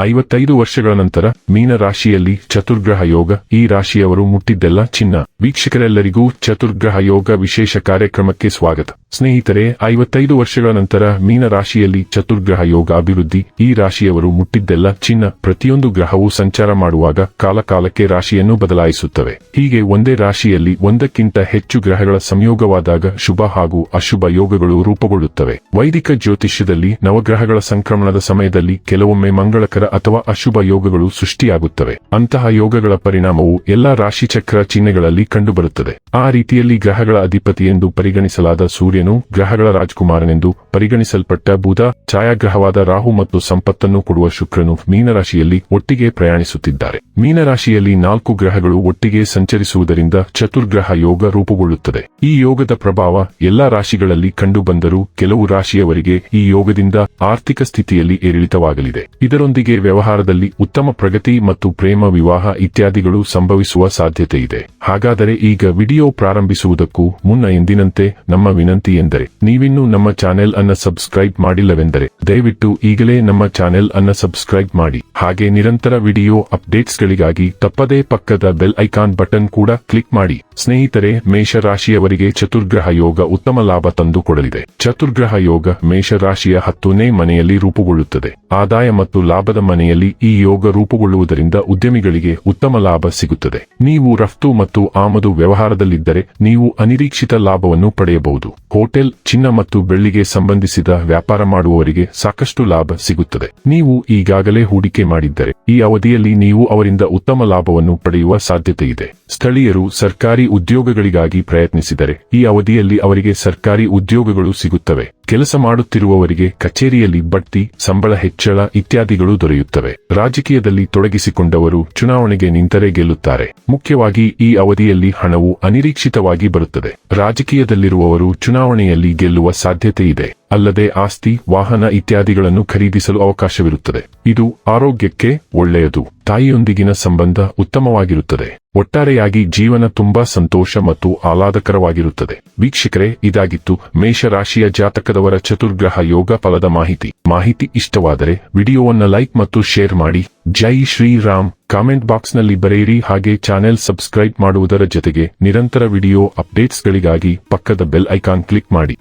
55 ವರ್ಷಗಳ ನಂತರ ಮೀನ ರಾಶಿಯಲ್ಲಿ ಚತುರ್ಗ್ರಹ ಯೋಗ. ಈ ರಾಶಿಯವರು ಮುಟ್ಟಿದ್ದೆಲ್ಲ ಚಿನ್ನ. ವೀಕ್ಷಕರೆಲ್ಲರಿಗೂ ಚತುರ್ಗ್ರಹ ಯೋಗ ವಿಶೇಷ ಕಾರ್ಯಕ್ರಮಕ್ಕೆ ಸ್ವಾಗತ. ಸ್ನೇಹಿತರೆ, 55 ವರ್ಷಗಳ ನಂತರ ಮೀನ ರಾಶಿಯಲ್ಲಿ ಚತುರ್ಗ್ರಹ ಯೋಗ ಅಭಿವೃದ್ಧಿ. ಈ ರಾಶಿಯವರು ಮುಟ್ಟಿದ್ದೆಲ್ಲ ಚಿನ್ನ. ಪ್ರತಿಯೊಂದು ಗ್ರಹವು ಸಂಚಾರ ಮಾಡುವಾಗ ಕಾಲಕಾಲಕ್ಕೆ ರಾಶಿಯನ್ನು ಬದಲಾಯಿಸುತ್ತವೆ. ಹೀಗೆ ಒಂದೇ ರಾಶಿಯಲ್ಲಿ ಒಂದಕ್ಕಿಂತ ಹೆಚ್ಚು ಗ್ರಹಗಳ ಸಂಯೋಗವಾದಾಗ ಶುಭ ಹಾಗೂ ಅಶುಭ ಯೋಗಗಳು ರೂಪುಗೊಳ್ಳುತ್ತವೆ. ವೈದಿಕ ಜ್ಯೋತಿಷ್ಯದಲ್ಲಿ ನವಗ್ರಹಗಳ ಸಂಕ್ರಮಣದ ಸಮಯದಲ್ಲಿ ಕೆಲವೊಮ್ಮೆ ಮಂಗಳಕರ ಅಥವಾ ಅಶುಭ ಯೋಗಗಳು ಸೃಷ್ಟಿಯಾಗುತ್ತವೆ. ಅಂತಹ ಯೋಗಗಳ ಪರಿಣಾಮವು ಎಲ್ಲಾ ರಾಶಿಚಕ್ರ ಚಿಹ್ನೆಗಳಲ್ಲಿ ಕಂಡುಬರುತ್ತದೆ. ಆ ರೀತಿಯಲ್ಲಿ ಗ್ರಹಗಳ ಅಧಿಪತಿ ಎಂದು ಪರಿಗಣಿಸಲಾದ ಸೂರ್ಯನು, ಗ್ರಹಗಳ ರಾಜಕುಮಾರನೆಂದು ಪರಿಗಣಿಸಲ್ಪಟ್ಟ ಬುಧ, ಛಾಯಾಗ್ರಹವಾದ ರಾಹು ಮತ್ತು ಸಂಪತ್ತನ್ನು ಕೊಡುವ ಶುಕ್ರನು ಮೀನರಾಶಿಯಲ್ಲಿ ಒಟ್ಟಿಗೆ ಪ್ರಯಾಣಿಸುತ್ತಿದ್ದಾರೆ. ಮೀನರಾಶಿಯಲ್ಲಿ 4 ಗ್ರಹಗಳು ಒಟ್ಟಿಗೆ ಸಂಚರಿಸುವುದರಿಂದ ಚತುರ್ಗ್ರಹ ಯೋಗ ರೂಪುಗೊಳ್ಳುತ್ತದೆ. ಈ ಯೋಗದ ಪ್ರಭಾವ ಎಲ್ಲಾ ರಾಶಿಗಳಲ್ಲಿ ಕಂಡುಬಂದರೂ ಕೆಲವು ರಾಶಿಯವರಿಗೆ ಈ ಯೋಗದಿಂದ ಆರ್ಥಿಕ ಸ್ಥಿತಿಯಲ್ಲಿ ಏರಿಳಿತವಾಗಲಿದೆ. ಇದರೊಂದಿಗೆ ವ್ಯವಹಾರದಲ್ಲಿ ಉತ್ತಮ ಪ್ರಗತಿ ಮತ್ತು ಪ್ರೇಮ, ವಿವಾಹ ಇತ್ಯಾದಿಗಳು ಸಂಭವಿಸುವ ಸಾಧ್ಯತೆ ಇದೆ. ಹಾಗಾದರೆ ಈಗ ವಿಡಿಯೋ ಪ್ರಾರಂಭಿಸುವುದಕ್ಕೂ ಮುನ್ನ ಎಂದಿನಂತೆ ನಮ್ಮ ವಿನಂತಿ ಎಂದರೆ, ನೀವಿನ್ನೂ ನಮ್ಮ ಚಾನೆಲ್ ಅನ್ನು ಸಬ್ಸ್ಕ್ರೈಬ್ ಮಾಡಿಲ್ಲವೆಂದರೆ ದಯವಿಟ್ಟು ಈಗಲೇ ನಮ್ಮ ಚಾನೆಲ್ ಅನ್ನು ಸಬ್ಸ್ಕ್ರೈಬ್ ಮಾಡಿ. ಹಾಗೆ ನಿರಂತರ ವಿಡಿಯೋ ಅಪ್ಡೇಟ್ಸ್ಗಳಿಗಾಗಿ ತಪ್ಪದೇ ಪಕ್ಕದ ಬೆಲ್ ಐಕಾನ್ ಬಟನ್ ಕೂಡ ಕ್ಲಿಕ್ ಮಾಡಿ. ಸ್ನೇಹಿತರೆ, ಮೇಷರಾಶಿಯವರಿಗೆ ಚತುರ್ಗ್ರಹ ಯೋಗ ಉತ್ತಮ ಲಾಭ ತಂದುಕೊಡಲಿದೆ. ಚತುರ್ಗ್ರಹ ಯೋಗ ಮೇಷರಾಶಿಯ 10ನೇ ಮನೆಯಲ್ಲಿ ರೂಪುಗೊಳ್ಳುತ್ತದೆ. ಆದಾಯ ಮತ್ತು ಲಾಭದ ಮನೆಯಲ್ಲಿ ಈ ಯೋಗ ರೂಪುಗೊಳ್ಳುವುದರಿಂದ ಉದ್ಯಮಿಗಳಿಗೆ ಉತ್ತಮ ಲಾಭ ಸಿಗುತ್ತದೆ. ನೀವು ರಫ್ತು ಮತ್ತು ಆಮದು ವ್ಯವಹಾರದಲ್ಲಿದ್ದರೆ ನೀವು ಅನಿರೀಕ್ಷಿತ ಲಾಭವನ್ನು ಪಡೆಯಬಹುದು. ಹೋಟೆಲ್, ಚಿನ್ನ ಮತ್ತು ಬೆಳ್ಳಿಗೆ ಸಂಬಂಧಿಸಿದ ವ್ಯಾಪಾರ ಮಾಡುವವರಿಗೆ ಸಾಕಷ್ಟು ಲಾಭ ಸಿಗುತ್ತದೆ. ನೀವು ಈಗಾಗಲೇ ಹೂಡಿಕೆ ಮಾಡಿದ್ದರೆ ಈ ಅವಧಿಯಲ್ಲಿ ನೀವು ಅವರಿಂದ ಉತ್ತಮ ಲಾಭವನ್ನು ಪಡೆಯುವ ಸಾಧ್ಯತೆ ಇದೆ. ಸ್ಥಳೀಯರು ಸರ್ಕಾರಿ ಉದ್ಯೋಗಗಳಿಗಾಗಿ ಪ್ರಯತ್ನಿಸಿದರೆ ಈ ಅವಧಿಯಲ್ಲಿ ಅವರಿಗೆ ಸರ್ಕಾರಿ ಉದ್ಯೋಗಗಳು ಸಿಗುತ್ತವೆ. ಕೆಲಸ ಮಾಡುತ್ತಿರುವವರಿಗೆ ಕಚೇರಿಯಲ್ಲಿ ಬಡ್ತಿ, ಸಂಬಳ ಹೆಚ್ಚಳ ಇತ್ಯಾದಿಗಳು ದೊರೆಯುತ್ತವೆ. ರಾಜಕೀಯದಲ್ಲಿ ತೊಡಗಿಸಿಕೊಂಡವರು ಚುನಾವಣೆಗೆ ನಿಂತರೆ ಗೆಲ್ಲುತ್ತಾರೆ. ಮುಖ್ಯವಾಗಿ ಈ ಅವಧಿಯಲ್ಲಿ ಹಣವು ಅನಿರೀಕ್ಷಿತವಾಗಿ ಬರುತ್ತದೆ. ರಾಜಕೀಯದಲ್ಲಿರುವವರು ಚುನಾವಣೆಯಲ್ಲಿ ಗೆಲ್ಲುವ ಸಾಧ್ಯತೆ ಇದೆ. ಅಲ್ಲದೆ ಆಸ್ತಿ, ವಾಹನ ಇತ್ಯಾದಿಗಳನ್ನು ಖರೀದಿಸಲು ಅವಕಾಶವಿರುತ್ತದೆ. ಇದು ಆರೋಗ್ಯಕ್ಕೆ ಒಳ್ಳೆಯದು. ತಾಯಿಯೊಂದಿಗಿನ ಸಂಬಂಧ ಉತ್ತಮವಾಗಿರುತ್ತದೆ. ಒಟ್ಟಾರೆಯಾಗಿ ಜೀವನ ತುಂಬಾ ಸಂತೋಷ ಮತ್ತು ಆಹ್ಲಾದಕರವಾಗಿರುತ್ತದೆ. ವೀಕ್ಷಕರೇ, ಇದಾಗಿತ್ತು ಮೇಷರಾಶಿಯ ಜಾತಕದವರ ಚತುರ್ಗ್ರಹ ಯೋಗ ಫಲದ ಮಾಹಿತಿ ಇಷ್ಟವಾದರೆ ವಿಡಿಯೋವನ್ನು ಲೈಕ್ ಮತ್ತು ಶೇರ್ ಮಾಡಿ. ಜೈ ಶ್ರೀರಾಮ್. ಕಾಮೆಂಟ್ ಬಾಕ್ಸ್ನಲ್ಲಿ ಬರೆಯಿರಿ. ಹಾಗೆ ಚಾನೆಲ್ ಸಬ್ಸ್ಕ್ರೈಬ್ ಮಾಡುವುದರ ಜೊತೆಗೆ ನಿರಂತರ ವಿಡಿಯೋ ಅಪ್ಡೇಟ್ಸ್ಗಳಿಗಾಗಿ ಪಕ್ಕದ ಬೆಲ್ ಐಕಾನ್ ಕ್ಲಿಕ್ ಮಾಡಿ.